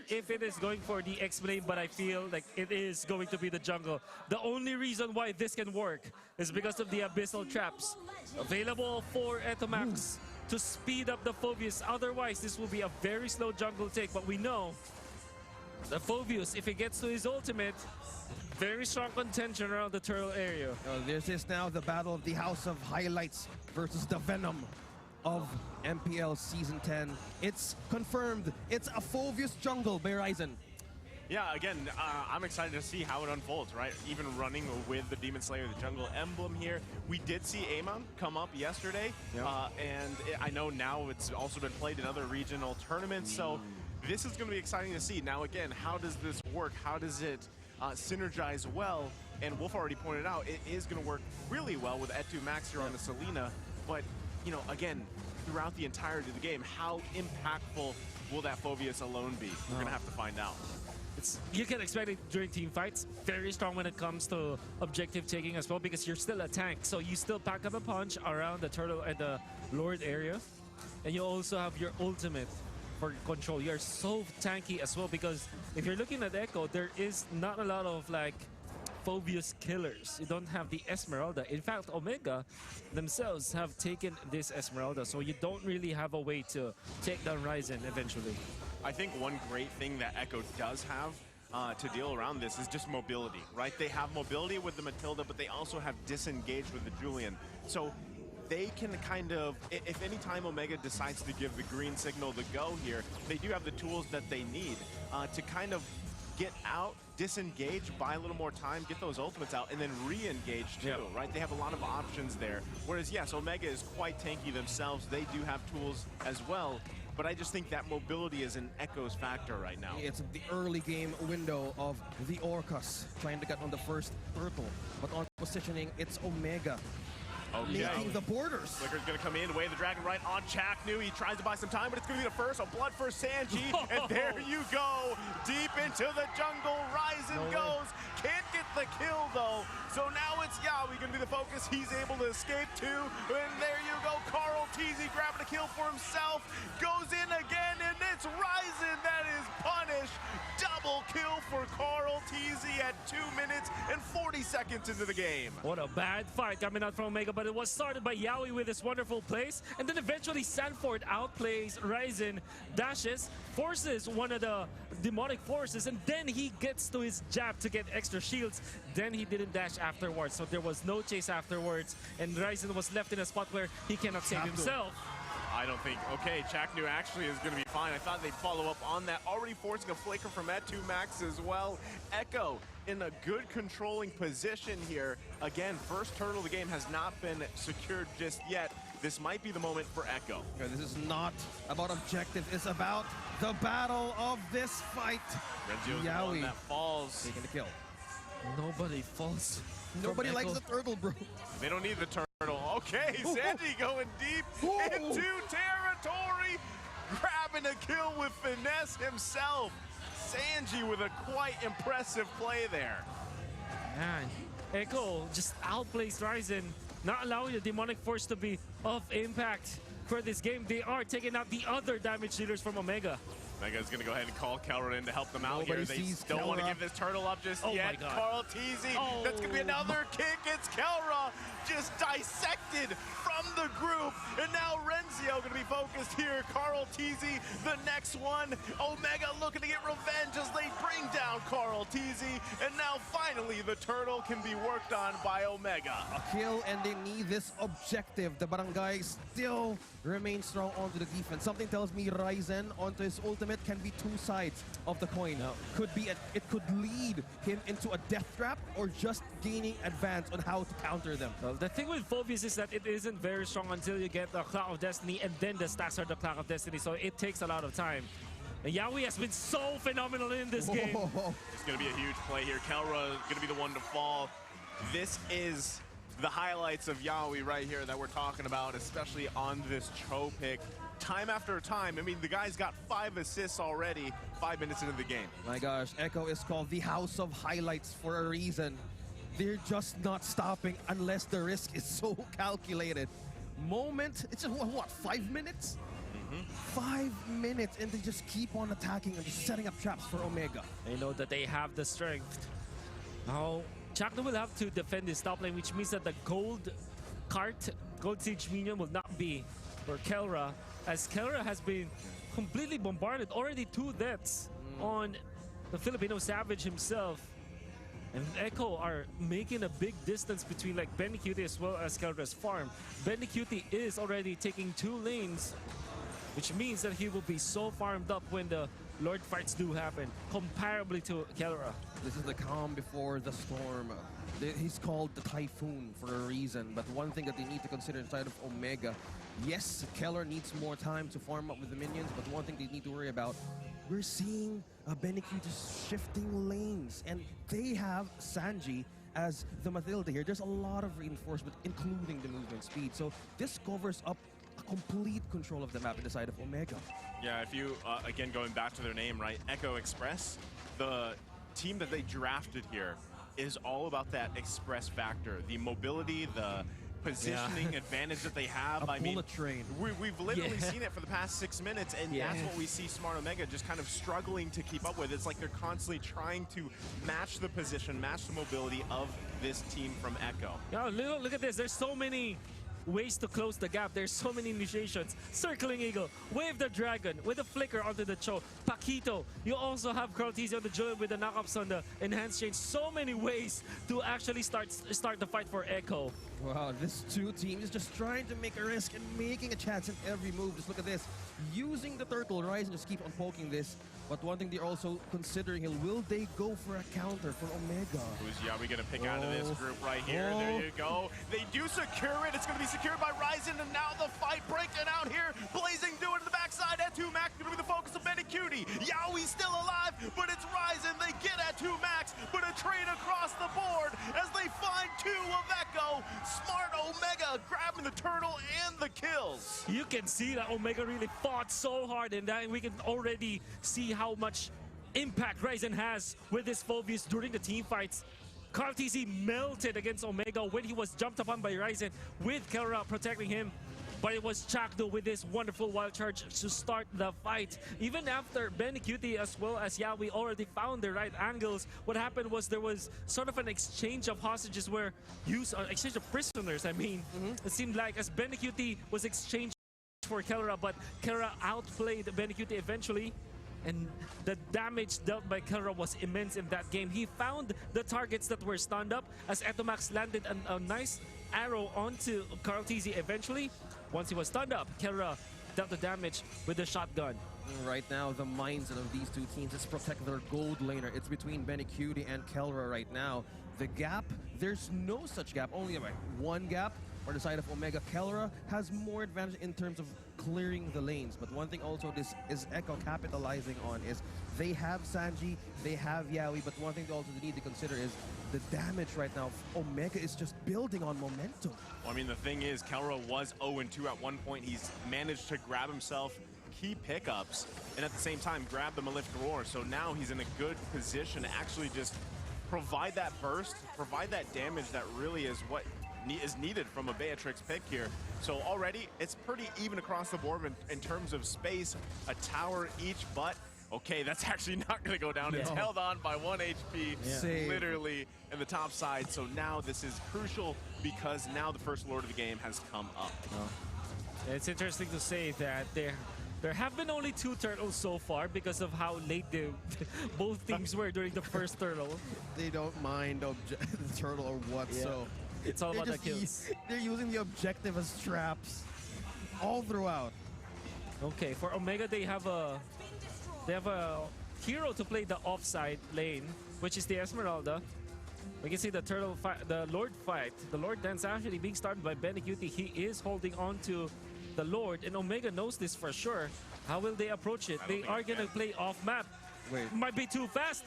if it is going for the X-Blade, but I feel like it is going to be the jungle. The only reason why this can work is because of the Abyssal Traps available for Etomax to speed up the Phoveus. Otherwise, this will be a very slow jungle take, but we know the Phoveus, if he gets to his ultimate, very strong contention around the turtle area. This is now the battle of the House of Highlights versus the Venom of MPL Season 10. It's confirmed. It's a Phoveus jungle by Ryzen. Yeah, again, I'm excited to see how it unfolds, right? Even running with the Demon Slayer, the jungle emblem here. We did see Amon come up yesterday, and I know now it's also been played in other regional tournaments, so this is going to be exciting to see. Now, again, how does this work? How does it synergize well? And Wolf already pointed out, it is going to work really well with Etu Max here on the Selena, but, you know, again, throughout the entirety of the game, how impactful will that Phoveus alone be? We're going to have to find out. You can expect it during team fights. Very strong when it comes to objective taking as well, because you're still a tank. So you still pack up a punch around the turtle and the Lord area. And you also have your ultimate for control. You're so tanky as well, because if you're looking at Echo, there is not a lot of like Phoveus killers. You don't have the Esmeralda. In fact, Omega themselves have taken this Esmeralda, so you don't really have a way to take down Ryzen eventually. I think one great thing that Echo does have to deal around this is just mobility, right? They have mobility with the Matilda, but they also have disengaged with the Julian. So they can kind of, if any time Omega decides to give the green signal to go here, they do have the tools that they need to kind of get out, disengage, buy a little more time, get those ultimates out, and then re-engage too, right? They have a lot of options there. Whereas, yes, Omega is quite tanky themselves. They do have tools as well. But I just think that mobility is an Echo's factor right now. It's the early game window of the Orcus trying to get on the first turtle. But on positioning, it's Omega. Making the borders. Flicker's going to come in, wave the dragon right on Chaknu. He tries to buy some time, but it's going to be the first. A blood for Sanji. And there you go. Deep into the jungle. Ryzen goes. Can't get the kill, though. So now it's Yawi going to be the focus. He's able to escape, too. And there you go. Carl Teasy grabbing a kill for himself. Goes in again, and it's Ryzen that is punished. Double kill for Carl Teasy at 2 minutes and 40 seconds into the game. What a bad fight coming out from Omega, but it was started by Yawi with this wonderful place, and then eventually Sanford outplays Ryzen, dashes, forces one of the demonic forces, and then he gets to his jab to get extra shields. Then he didn't dash afterwards, so there was no chase afterwards, and Ryzen was left in a spot where he cannot save himself. I don't think, okay, Chaknu actually is going to be fine. I thought they'd follow up on that. Already forcing a flicker from Etu Max as well. Echo in a good controlling position here. Again, first turtle of the game has not been secured just yet. This might be the moment for Echo. Yeah, this is not about objective. It's about the battle of this fight. Renzio's the one that falls. Taking the kill. Nobody falls. Nobody likes the turtle, bro. They don't need the turtle. Okay, Sandy going deep into territory, grabbing a kill with finesse himself. Sanji with a quite impressive play there. Man, Echo just outplays Ryzen, not allowing the demonic force to be of impact for this game. They are taking out the other damage dealers from Omega. Omega is going to go ahead and call Kelra in to help them out here. They don't want to give this turtle up just yet. Carl Teasy, that's going to be another kick. It's Kelra just dissected from the group. And now Renzio going to be focused here. Carl Teasy, the next one. Omega looking to get revenge as they bring down Carl Teasy. And now finally the turtle can be worked on by Omega. A kill, and they need this objective. The Barangay still remain strong onto the defense. Something tells me Ryzen onto his ultimate can be two sides of the coin. Could be it could lead him into a death trap or just gaining advance on how to counter them. Well, the thing with Phoveus is that it isn't very strong until you get the Clock of Destiny, and then the stacks are the Clock of Destiny, so it takes a lot of time. And Yawi has been so phenomenal in this game. It's going to be a huge play here. Kelra is going to be the one to fall. This is the highlights of Yawi right here that we're talking about, especially on this Cho pick. Time after time, I mean, the guy's got 5 assists already, 5 minutes into the game. My gosh, Echo is called the House of Highlights for a reason. They're just not stopping unless the risk is so calculated. Moment, it's just, what, 5 minutes? 5 minutes, and they just keep on attacking and just setting up traps for Omega. They know that they have the strength. Now, Chakno will have to defend his top lane, which means that the gold siege minion will not be for Kelra, as Kelra has been completely bombarded. Already 2 deaths on the Filipino Savage himself. And Echo are making a big distance between like Benny as well as Kelra's farm. Benny is already taking 2 lanes, which means that he will be so farmed up when the Lord fights do happen, comparably to Kelra. This is the calm before the storm. He's called the Typhoon for a reason, but one thing that they need to consider inside of Omega, yes, Keller needs more time to farm up with the minions, but one thing they need to worry about, we're seeing Benny just shifting lanes, and they have Sanji as the Matilda here. There's a lot of reinforcement, including the movement speed, so this covers up a complete control of the map in the side of Omega. Yeah, if you, again, going back to their name, right, Echo Express, the team that they drafted here is all about that express factor, the mobility, the positioning advantage that they have. A bullet train. We've literally seen it for the past 6 minutes, and that's what we see Smart Omega just kind of struggling to keep up with. It's like they're constantly trying to match the position, match the mobility of this team from Echo. Yeah, look at this. There's so many ways to close the gap. There's so many initiations. Circling Eagle, Wave the Dragon with a flicker onto the Cho, Paquito. You also have Carltese on the Julian with the knockups on the enhanced change. So many ways to actually start the fight for Echo. Wow, this 2 team is just trying to make a risk and making a chance in every move. Just look at this. Using the turtle, Ryzen just keep on poking this. But one thing they're also considering is, will they go for a counter for Omega? Who's Yawi going to pick out of this group right here? There you go. They do secure it. It's going to be secured by Ryzen, and now the fight breaking out here. Blazing doing it to the backside. At 2 Max going to be the focus of Benny Cutie. Yawi's still alive, but it's Ryzen. They get at 2 Max, but a trade across the board as they find 2 of Echo. Smart Omega grabbing the turtle and the kills. You can see that Omega really fought so hard, and that we can already see how much impact Ryzen has with his phobias during the team fights. Carltese melted against Omega when he was jumped upon by Ryzen with Kelra protecting him. But it was Chakdo with this wonderful wild charge to start the fight. Even after Benny as well as Yawi already found the right angles, what happened was there was sort of an exchange of hostages where exchange of prisoners, I mean. It seemed like as Benny was exchanged for Kelra, but Kelra outplayed Benny eventually. And the damage dealt by Kelra was immense in that game. He found the targets that were stunned up as Etomax landed a nice arrow onto Carltese eventually. Once he was stunned up, Kelra dealt the damage with the shotgun. Right now, the mindset of these 2 teams is protect their gold laner. It's between Benny and Kelra right now. The gap, there's no such gap, only like 1 gap. For the side of Omega, Kelra has more advantage in terms of clearing the lanes. But one thing also this is Echo capitalizing on is they have Sanji, they have Yawi, but one thing also they need to consider is the damage right now. Omega is just building on momentum. Well, I mean, the thing is, Kelra was 0-2 at one point. He's managed to grab himself key pickups and at the same time grab the Malefic Roar. So now he's in a good position to actually just provide that burst, provide that damage that really is what is needed from a Beatrix pick here. So already it's pretty even across the board in terms of space, a tower each, but okay, that's actually not going to go down. It's held on by 1 HP, literally in the top side. So now this is crucial because now the first Lord of the game has come up. It's interesting to say that there have been only 2 turtles so far because of how late both teams were during the first turtle. They don't mind the turtle or what, so it's all about the kills. They're using the objective as traps all throughout. Okay, for Omega they have a hero to play the offside lane, which is the Esmeralda. We can see the turtle fight, the Lord fight. The Lord dance actually being started by Benny. He is holding on to the Lord, and Omega knows this for sure. How will they approach it? They are gonna play off map. Wait. Might be too fast.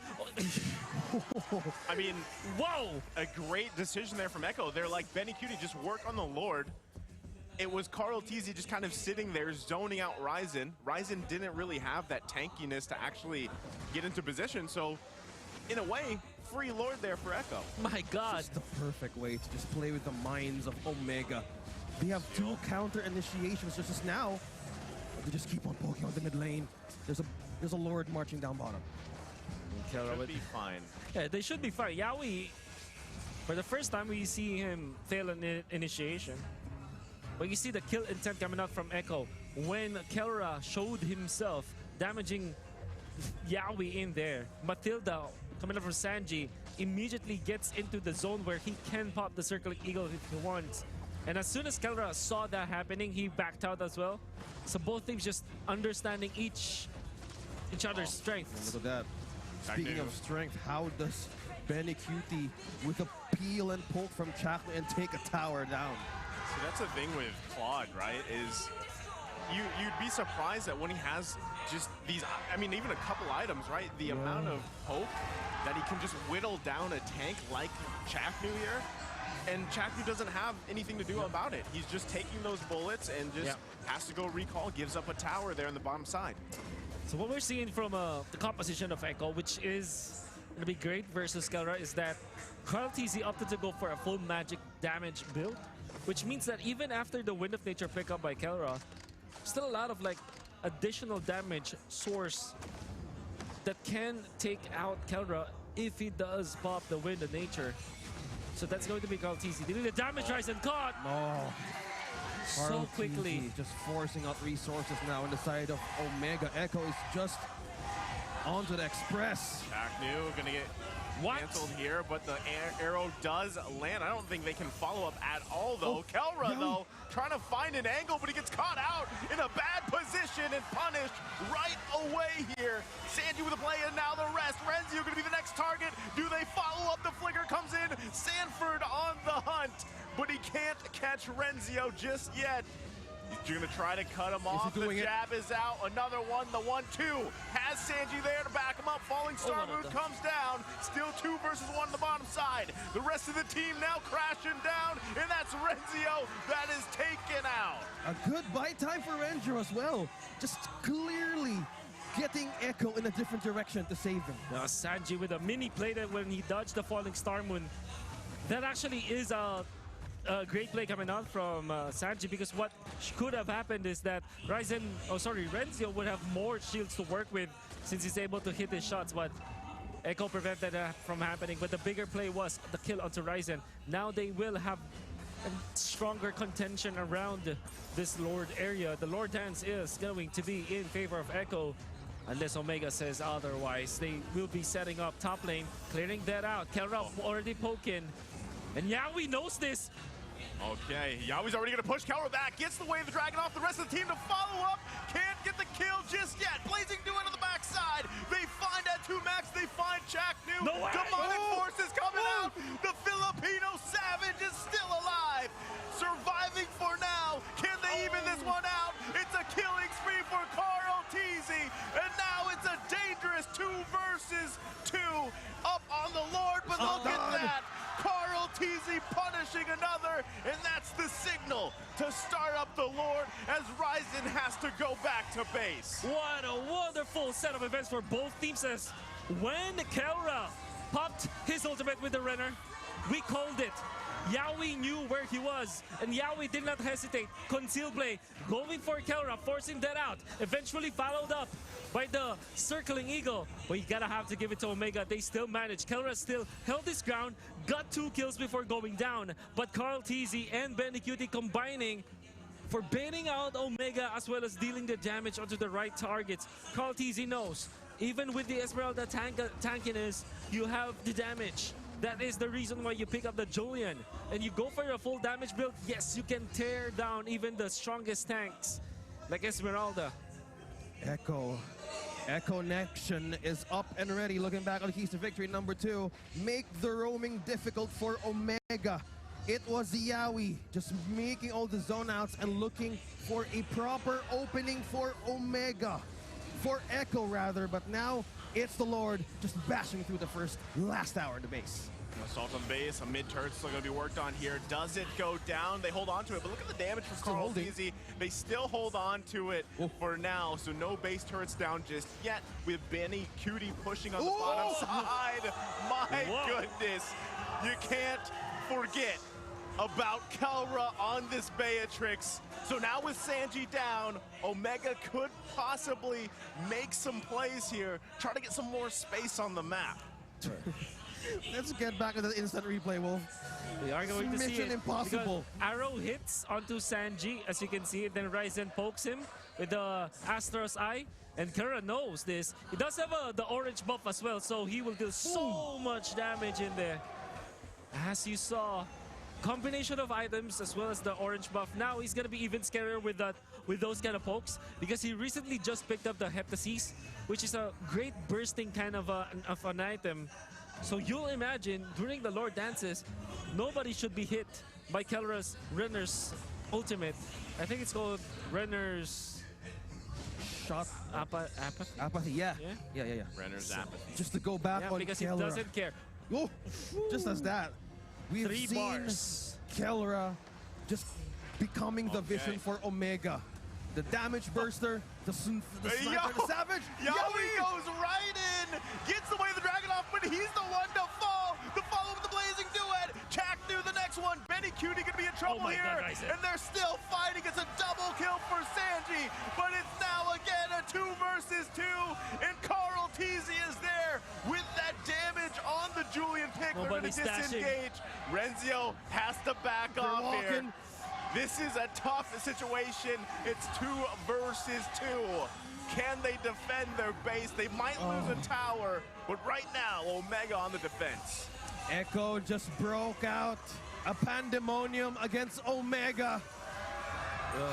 I mean, whoa! A great decision there from Echo. They're like, Benny just work on the Lord. It was Carltese just kind of sitting there, zoning out Ryzen. Ryzen didn't really have that tankiness to actually get into position. So, in a way, free Lord there for Echo. My God. It's the perfect way to just play with the minds of Omega. They have 2 counter initiations just as now. They just keep on poking on the mid lane. There's a Lord marching down bottom. Should be fine. Yeah, they should be fine. Yawi, for the first time, we see him fail in initiation. But you see the kill intent coming out from Echo when Kelra showed himself damaging Yawi in there. Matilda, coming up from Sanji, immediately gets into the zone where he can pop the Circling Eagle if he wants. And as soon as Kelra saw that happening, he backed out as well. So both teams just understanding each other's strengths. Look at that. Speaking of strength, how does Benny Cutie with a peel and poke from Chakma and take a tower down? So that's the thing with Claude, right? Is you'd be surprised that when he has just these, I mean, even a couple items, right? The amount of poke that he can just whittle down a tank like Chaknu here. And Chaknu doesn't have anything to do about it. He's just taking those bullets and just has to go recall, gives up a tower there on the bottom side. So what we're seeing from the composition of Echo, which is going to be great versus Kelra, is that Carl TZ opted to go for a full magic damage build, which means that even after the Wind of Nature pickup by Kelra, still a lot of like additional damage source that can take out Kelra if he does pop the Wind of Nature. So that's going to be Carl TZ dealing the damage rise and caught. No. So quickly. Just forcing out resources now on the side of Omega. Echo is just onto the Express. Chaknu gonna get canceled here, but the arrow does land. I don't think they can follow up at all, though. Kelra, though, trying to find an angle, but he gets caught out in a bad position and punished right away here. Sanji with a play, and now the rest. Renzio gonna be the next target. Do they follow up? The flicker comes in. Sanford on the hunt, but he can't catch Renzio just yet. He's gonna try to cut him off. The jab is out. Another one. The 1-2 has Sanji there to back him up. Falling Star Moon comes down. Still 2 versus 1 on the bottom side. The rest of the team now crashing down, and that's Renzio that is taken out. A good buy time for Renzio as well. Just clearly getting Echo in a different direction to save him. Now Sanji with a mini play that when he dodged the Falling Star Moon. That actually is a great play coming out from Sanji, because what could have happened is that Renzio would have more shields to work with since he's able to hit his shots, but Echo prevented that from happening. But the bigger play was the kill onto Ryzen. Now they will have a stronger contention around this Lord area. The Lord dance is going to be in favor of Echo, unless Omega says otherwise. They will be setting up top lane, clearing that out. Kelra already poking, and Yawi knows this. Okay, Yawi's already gonna push Kelra back, gets the Wave of the Dragon off. The rest of the team to follow up, can't get the kill just yet. Blazing do it on the backside. They find at 2 max, they find Chaknu. No way. Demonic forces coming out. The Filipino Savage is still alive. Surviving for now. Can they even this one out? It's a killing spree for Carl TZ. And now it's a dangerous 2 versus 2 up on the Lord. But look at that. Carl TZ punishing another, and that's the signal to start up the Lord as Ryzen has to go back to base. What a wonderful set of events for both teams, as when Kelra popped his ultimate with the Renner, we called it. Yawi knew where he was, and Yawi did not hesitate. Conceal play, going for Kelra, forcing that out. Eventually followed up by the Circling Eagle. But you gotta have to give it to Omega. They still managed. Kelra still held his ground, got 2 kills before going down. But Carl TZ and Benny Cutie combining for baiting out Omega as well as dealing the damage onto the right targets. Carl TZ knows, even with the Esmeralda tankiness, you have the damage. That is the reason why you pick up the Julian and you go for your full damage build. Yes, you can tear down even the strongest tanks like Esmeralda. Echo Connection is up and ready, looking back on the keys to victory. Number 2, make the roaming difficult for Omega. It was the Yawi just making all the zone outs and looking for a proper opening for Omega. For Echo rather, but now it's the Lord just bashing through the last hour in the base. Assault on base, a mid-turret still going to be worked on here. Does it go down? They hold on to it, but look at the damage from Carl TZ. They still hold on to it for now, so no base turrets down just yet, with Benny Cutie pushing on the bottom side. My goodness, you can't forget about Kelra on this Beatrix. So now with Sanji down, Omega could possibly make some plays here, try to get some more space on the map. Let's get back to the instant replay, Wolf. We are going to see Mission it. impossible. Because Arrow hits onto Sanji, as you can see, then Ryzen pokes him with the Astro's Eye. And Kara knows this. He does have the orange buff as well, so he will deal so much damage in there. As you saw, combination of items as well as the orange buff. Now he's gonna be even scarier with those kind of pokes, because he recently just picked up the Heptasis, which is a great bursting kind of an item. So you'll imagine during the Lord dances, nobody should be hit by Kelra's Renner's ultimate. I think it's called Renner's Shot. Apathy. Apathy, yeah. Yeah. Renner's apathy. Just to go back on because Kelra. he doesn't care. Oh, just as that. We've 3 seen bars. Kelra just becoming the vision for Omega. The damage burster, the sniper, the savage. Yowie goes right in, gets away the dragon off, but he's the one to fall. The follow with the blazing duet. Chak through the next one. Benny Cutie could be in trouble here. God, and they're still fighting. It's a double kill for Sanji. But it's now again a 2 versus 2. And Carl Teasy is there with that damage on the Julian pick. They're going to disengage. Renzio has to back off here. This is a tough situation. It's 2 versus 2. Can they defend their base? They might lose a tower, but right now, Omega on the defense. Echo just broke out a pandemonium against Omega.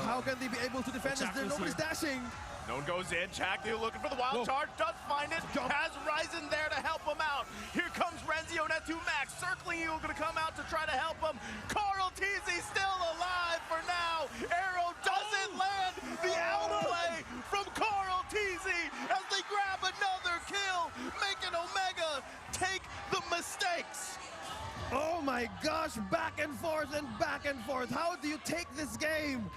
How can they be able to defend this? Nobody's dashing. No one goes in. Chak looking for the wild charge. Does find it. Has Ryzen there to help him out. Here comes Renzio at 2 max. Circling you, going to come out to try to help him. Carl Teasy still alive for now. Arrow doesn't land. The outplay from Carl Teasy as they grab another kill, making Omega take the mistakes. Oh my gosh, back and forth and back and forth. How do you take this game?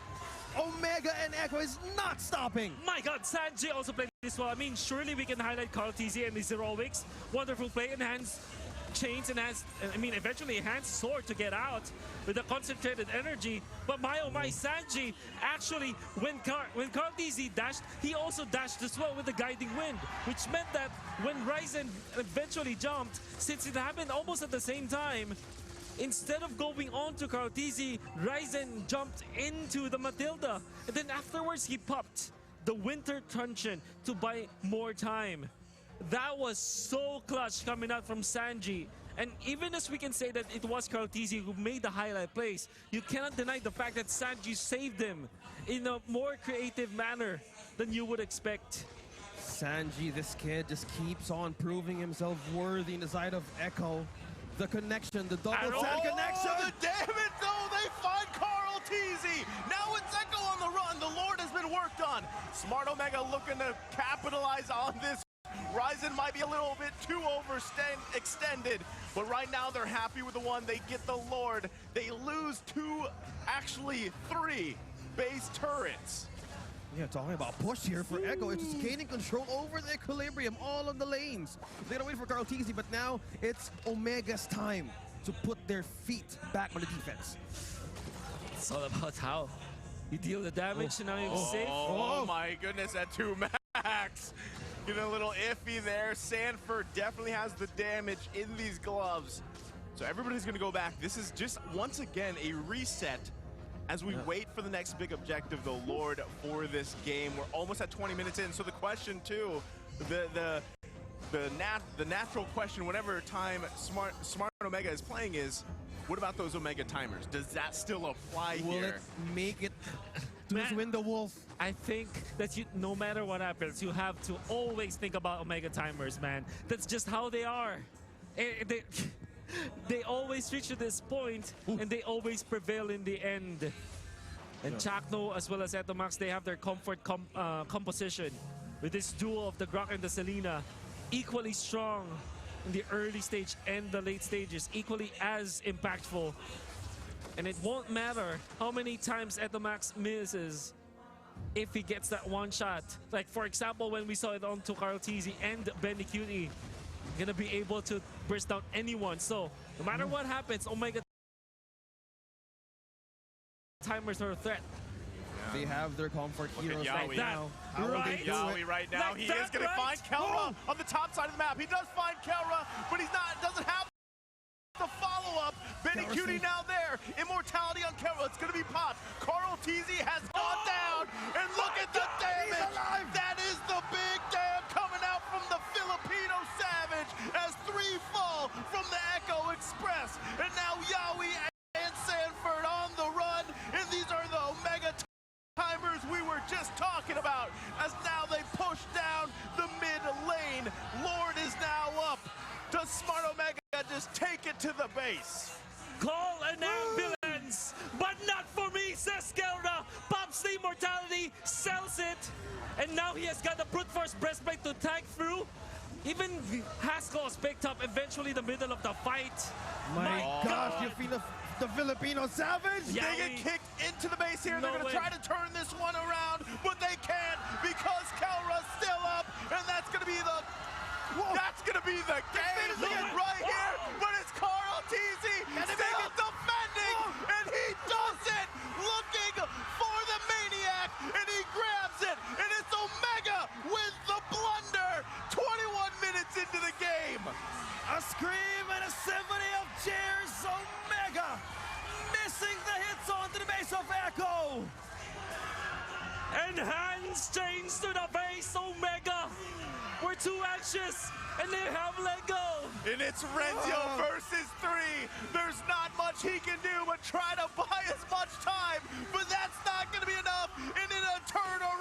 Omega and Echo is not stopping. My God, Sanji also played this well. I mean, surely we can highlight Carl TZ and his heroics. Wonderful play, enhanced chains, eventually enhanced sword to get out with the concentrated energy. But my oh my, Sanji, actually, when Carl TZ dashed, he also dashed as well with the guiding wind, which meant that when Ryzen eventually jumped, since it happened almost at the same time, instead of going on to Carl TZ, Ryzen jumped into the Matilda. And then afterwards, he popped the Winter Truncheon to buy more time. That was so clutch coming out from Sanji. And even as we can say that it was Carl TZ who made the highlight plays, you cannot deny the fact that Sanji saved him in a more creative manner than you would expect. Sanji, this kid, just keeps on proving himself worthy in the side of Echo. The connection, the double sand connection. The damage, though, they find Carl Teasy. Now it's Echo on the run. The Lord has been worked on. Smart Omega looking to capitalize on this. Ryzen might be a little bit too overextended, but right now they're happy with the one. They get the Lord. They lose 2, actually 3 base turrets. Yeah, talking about push here for Echo. It's just gaining control over the equilibrium, all on the lanes. They don't wait for Carl TZ, but now it's Omega's time to put their feet back on the defense. It's all about how you deal the damage and now you're safe. Oh my goodness, at 2 max. Getting a little iffy there. Sanford definitely has the damage in these gloves. So everybody's gonna go back. This is just, once again, a reset as we wait for the next big objective, the Lord, for this game. We're almost at 20 minutes in. So the question too, the natural question whenever time Smart Omega is playing is, what about those Omega timers? Does that still apply here? Will it make it to win the Wolf? I think that no matter what happens, you have to always think about Omega timers, man. That's just how they are. They always reach to this point, and they always prevail in the end. And Chakno as well as Etomax, they have their comfort composition with this duo of the Grok and the Selena, equally strong in the early stage and the late stages, equally as impactful. And it won't matter how many times Etomax misses if he gets that one shot. Like, for example, when we saw it on to Carl TZ and Benny Cutie, gonna be able to burst down anyone. So no matter what happens, Omega timers are a threat. They have their comfort heroes Yawi. right now. How will Right? they do it right now? Like He that, is going to right? find Kelra on the top side of the map. He does find Kelra, but doesn't have the follow-up. Benny Kelra Cutie safe. now there. Immortality on Kelra. It's going to be popped. Carl TZ has gone down, and look at the damage. That is the big dam coming out from the Filipino Savage as 3 fall from the Echo Express. And now Yawi and Sanford on the run, and these are the Omega timers we were just talking about, as now they push down the mid lane. Lord is now up. Does Smart Omega just take it to the base? Call an ambulance, but not for me, says Kelra. Pops the immortality, sells it, and now he has got the brute force breastplate to tank through. Even Haskell's picked up eventually the middle of the fight. My gosh, God. you feel the Filipino Savage? Yeah. They get kicked into the base here. No They're going way. to try to turn this one around, but they can't because Kelra's still up, and that's going to be the game No way. right here. But it's Carl TZ still defending, and he does it, looking for the Maniac, and he grabs it, and it's Omega with the blunder. 21 minutes into the game. A scream and a symphony of cheers. Omega missing the hits onto the base of Echo. And hands change to the base, Omega. We're too anxious, and they have let go. And it's Renzio versus 3. There's not much he can do but try to buy as much time, but that's not going to be enough. And in a turnaround,